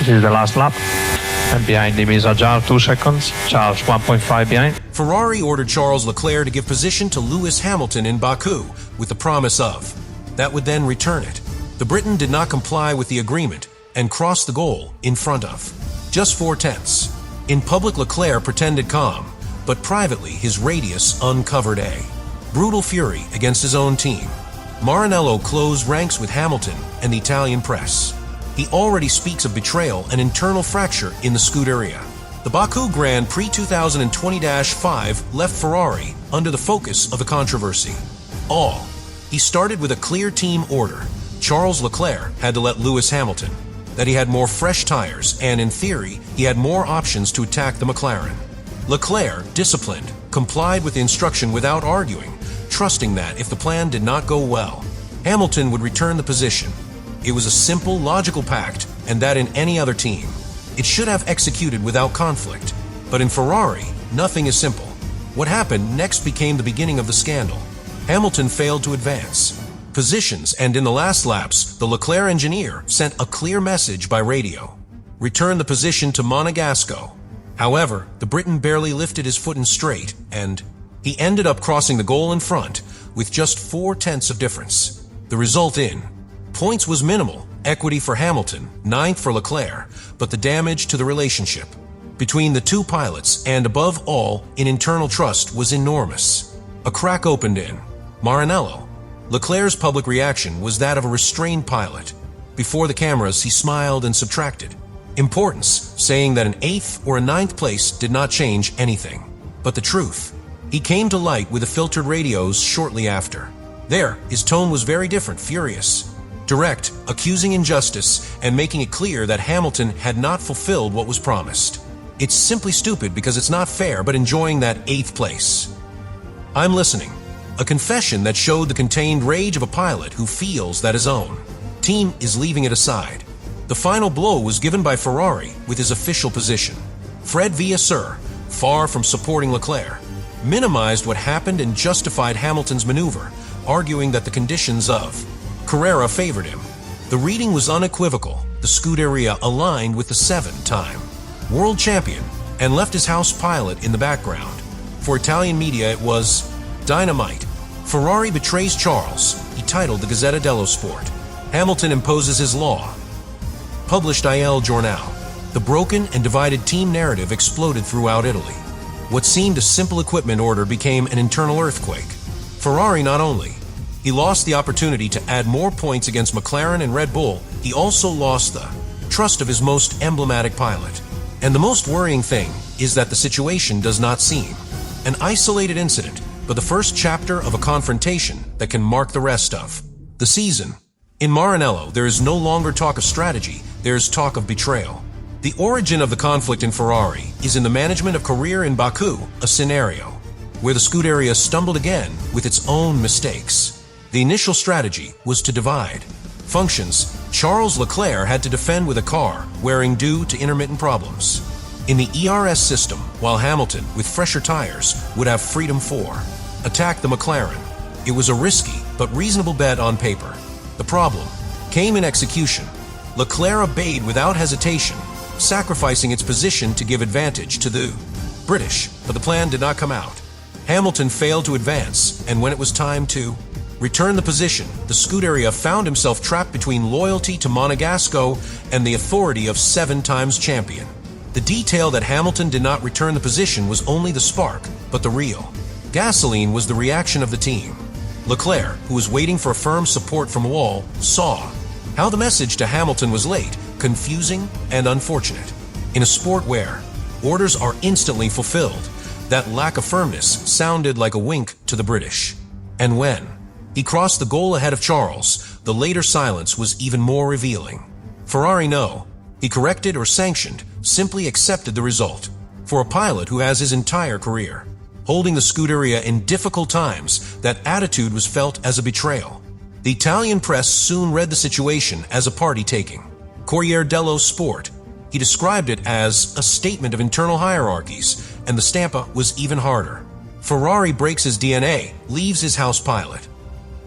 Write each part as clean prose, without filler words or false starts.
This is the last lap. And behind him is Agile 2 seconds, Charles 1.5 behind. Ferrari ordered Charles Leclerc to give position to Lewis Hamilton in Baku with the promise of that would then return it. The Briton did not comply with the agreement and crossed the goal in front of just 4/10. In public, Leclerc pretended calm, but privately his radius uncovered a brutal fury against his own team. Maranello closed ranks with Hamilton and the Italian press. He already speaks of betrayal and internal fracture in the Scuderia. The Baku Grand Prix 2020-5 left Ferrari under the focus of the controversy. He started with a clear team order. Charles Leclerc had to let Lewis Hamilton, that he had more fresh tires and, in theory, he had more options to attack the McLaren. Leclerc, disciplined, complied with the instruction without arguing, trusting that if the plan did not go well, Hamilton would return the position. It was a simple, logical pact, and that in any other team, it should have executed without conflict. But in Ferrari, nothing is simple. What happened next became the beginning of the scandal. Hamilton failed to advance positions, and in the last laps, the Leclerc engineer sent a clear message by radio. Return the position to Monegasque. However, the Briton barely lifted his foot in straight, and he ended up crossing the goal in front with just 4/10 of difference. The result in points was minimal, equity for Hamilton, 9th for Leclerc, but the damage to the relationship between the two pilots and, above all, in internal trust was enormous. A crack opened in Maranello. Leclerc's public reaction was that of a restrained pilot. Before the cameras, he smiled and subtracted importance, saying that an 8th or a 9th place did not change anything. But the truth, he came to light with the filtered radios shortly after. There, his tone was very different, furious, direct, accusing injustice, and making it clear that Hamilton had not fulfilled what was promised. It's simply stupid because it's not fair, but enjoying that 8th place. I'm listening. A confession that showed the contained rage of a pilot who feels that his own team is leaving it aside. The final blow was given by Ferrari with his official position. Fred Vasseur, far from supporting Leclerc, minimized what happened and justified Hamilton's maneuver, arguing that the conditions of Carrera favored him. The reading was unequivocal. The Scuderia aligned with the 7-time world champion and left his house pilot in the background. For Italian media, it was dynamite. Ferrari betrays Charles, he titled the Gazzetta dello Sport. Hamilton imposes his law. Published Il Giornale. The broken and divided team narrative exploded throughout Italy. What seemed a simple equipment order became an internal earthquake. Ferrari not only he lost the opportunity to add more points against McLaren and Red Bull, he also lost the trust of his most emblematic pilot. And the most worrying thing is that the situation does not seem an isolated incident, but the first chapter of a confrontation that can mark the rest of the season. In Maranello, there is no longer talk of strategy, there is talk of betrayal. The origin of the conflict in Ferrari is in the management of career in Baku, a scenario where the Scuderia stumbled again with its own mistakes. The initial strategy was to divide functions. Charles Leclerc had to defend with a car wearing due to intermittent problems in the ERS system, while Hamilton, with fresher tires, would have freedom for attack the McLaren. It was a risky but reasonable bet on paper. The problem came in execution. Leclerc obeyed without hesitation, sacrificing its position to give advantage to the British, but the plan did not come out. Hamilton failed to advance, and when it was time to return the position, the Scuderia found himself trapped between loyalty to Monegasque and the authority of 7-times champion. The detail that Hamilton did not return the position was only the spark, but the real gasoline was the reaction of the team. Leclerc, who was waiting for firm support from Wall, saw how the message to Hamilton was late, confusing, and unfortunate. In a sport where orders are instantly fulfilled, that lack of firmness sounded like a wink to the British. And when he crossed the goal ahead of Charles, the later silence was even more revealing. Ferrari no, he corrected or sanctioned, simply accepted the result. For a pilot who has his entire career holding the Scuderia in difficult times, that attitude was felt as a betrayal. The Italian press soon read the situation as a party taking. Corriere dello Sport, he described it as a statement of internal hierarchies, and the stampa was even harder. Ferrari breaks his DNA, leaves his house pilot.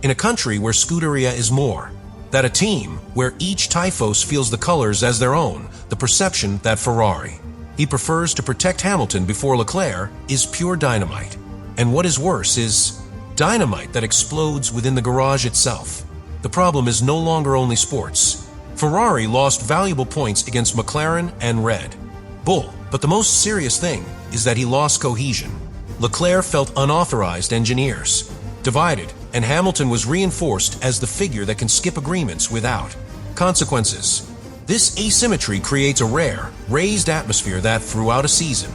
In a country where Scuderia is more That a team where each typhos feels the colors as their own, the perception that Ferrari, he prefers to protect Hamilton before Leclerc, is pure dynamite. And what is worse is dynamite that explodes within the garage itself. The problem is no longer only sports. Ferrari lost valuable points against McLaren and Red Bull, but the most serious thing is that he lost cohesion. Leclerc felt unauthorized engineers, divided, and Hamilton was reinforced as the figure that can skip agreements without consequences. This asymmetry creates a rare, raised atmosphere that, throughout a season,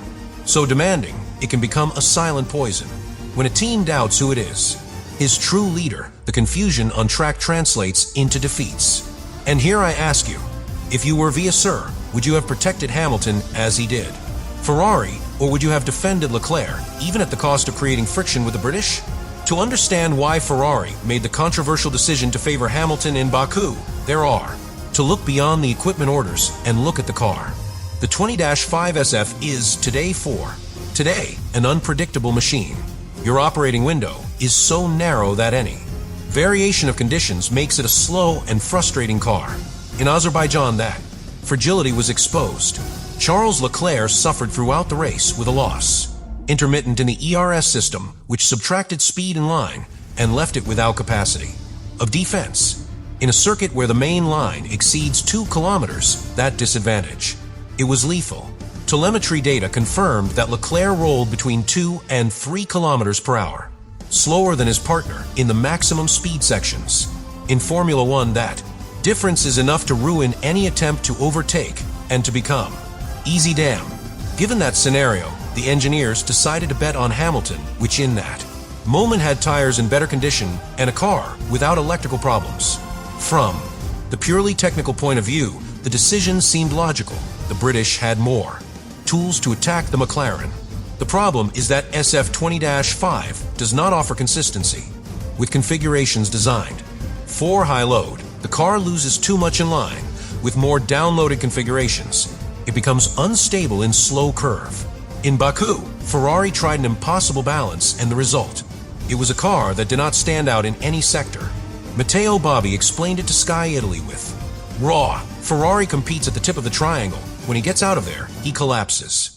so demanding, it can become a silent poison. When a team doubts who it is, his true leader, the confusion on track translates into defeats. And here I ask you, if you were via Sir, would you have protected Hamilton as he did Ferrari, or would you have defended Leclerc, even at the cost of creating friction with the British? To understand why Ferrari made the controversial decision to favor Hamilton in Baku, there are to look beyond the equipment orders and look at the car. The 20-5 SF is today an unpredictable machine. Your operating window is so narrow that any variation of conditions makes it a slow and frustrating car. In Azerbaijan, that fragility was exposed. Charles Leclerc suffered throughout the race with a loss, intermittent in the ERS system, which subtracted speed in line and left it without capacity of defense. In a circuit where the main line exceeds 2 kilometers, that disadvantage, it was lethal. Telemetry data confirmed that Leclerc rolled between 2 and 3 kilometers per hour, slower than his partner in the maximum speed sections. In Formula One, that difference is enough to ruin any attempt to overtake and to become easy damn. Given that scenario, the engineers decided to bet on Hamilton, which in that moment had tires in better condition and a car without electrical problems. From the purely technical point of view, the decision seemed logical. The British had more tools to attack the McLaren. The problem is that SF 20-5 does not offer consistency. With configurations designed for high load, the car loses too much in line. With more downloaded configurations, it becomes unstable in slow curve. In Baku, Ferrari tried an impossible balance, and the result, it was a car that did not stand out in any sector. Matteo Bobbi explained it to Sky Italy with, "Raw, Ferrari competes at the tip of the triangle. When he gets out of there, he collapses."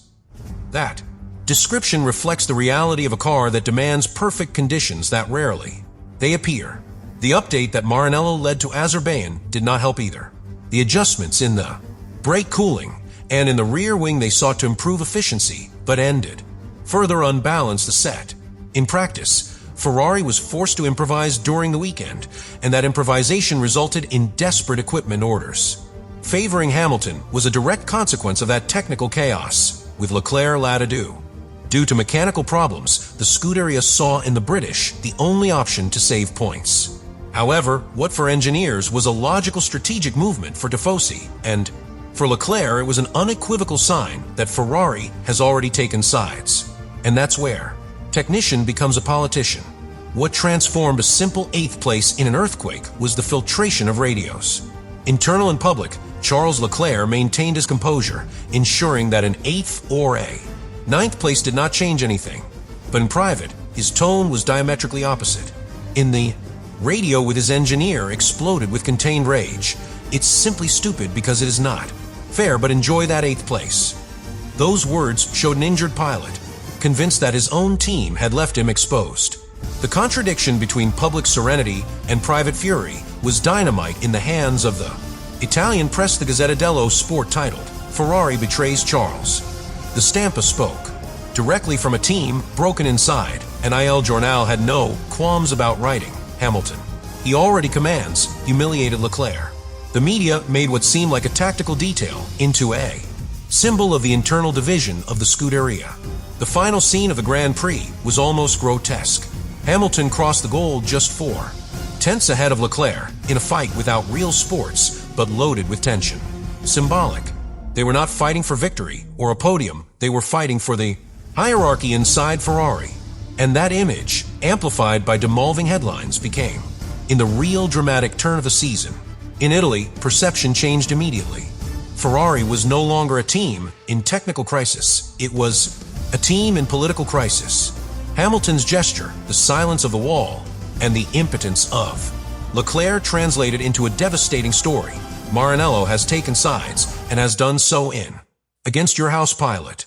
That description reflects the reality of a car that demands perfect conditions that rarely they appear. The update that Maranello led to Azerbaijan did not help either. The adjustments in the brake cooling and in the rear wing they sought to improve efficiency, but further unbalanced the set. In practice, Ferrari was forced to improvise during the weekend, and that improvisation resulted in desperate equipment orders. Favoring Hamilton was a direct consequence of that technical chaos, with Leclerc led adieu. Due to mechanical problems, the Scuderia saw in the British the only option to save points. However, what for engineers was a logical strategic movement for Tifosi, and for Leclerc it was an unequivocal sign that Ferrari has already taken sides. And that's where technician becomes a politician. What transformed a simple 8th place in an earthquake was the filtration of radios. Internal and public, Charles Leclerc maintained his composure, ensuring that an 8th or a 9th place did not change anything. But in private, his tone was diametrically opposite. In the radio with his engineer exploded with contained rage. "It's simply stupid because it is not fair, but enjoy that 8th place." Those words showed an injured pilot, convinced that his own team had left him exposed. The contradiction between public serenity and private fury was dynamite in the hands of the Italian press. The Gazzetta dello Sport titled, "Ferrari Betrays Charles." The Stampa spoke directly from a team broken inside, and Il Giornale had no qualms about writing, "Hamilton, he already commands, humiliated Leclerc." The media made what seemed like a tactical detail into a symbol of the internal division of the Scuderia. The final scene of the Grand Prix was almost grotesque. Hamilton crossed the goal just 4 tenths ahead of Leclerc in a fight without real sports, but loaded with tension. Symbolic. They were not fighting for victory or a podium, they were fighting for the hierarchy inside Ferrari. And that image, amplified by demolving headlines, became, in the real dramatic turn of the season. In Italy, perception changed immediately. Ferrari was no longer a team in technical crisis, it was a team in political crisis. Hamilton's gesture, the silence of the wall, and the impotence of Leclerc translated into a devastating story. Maranello has taken sides and has done so in Against Your House Pilot.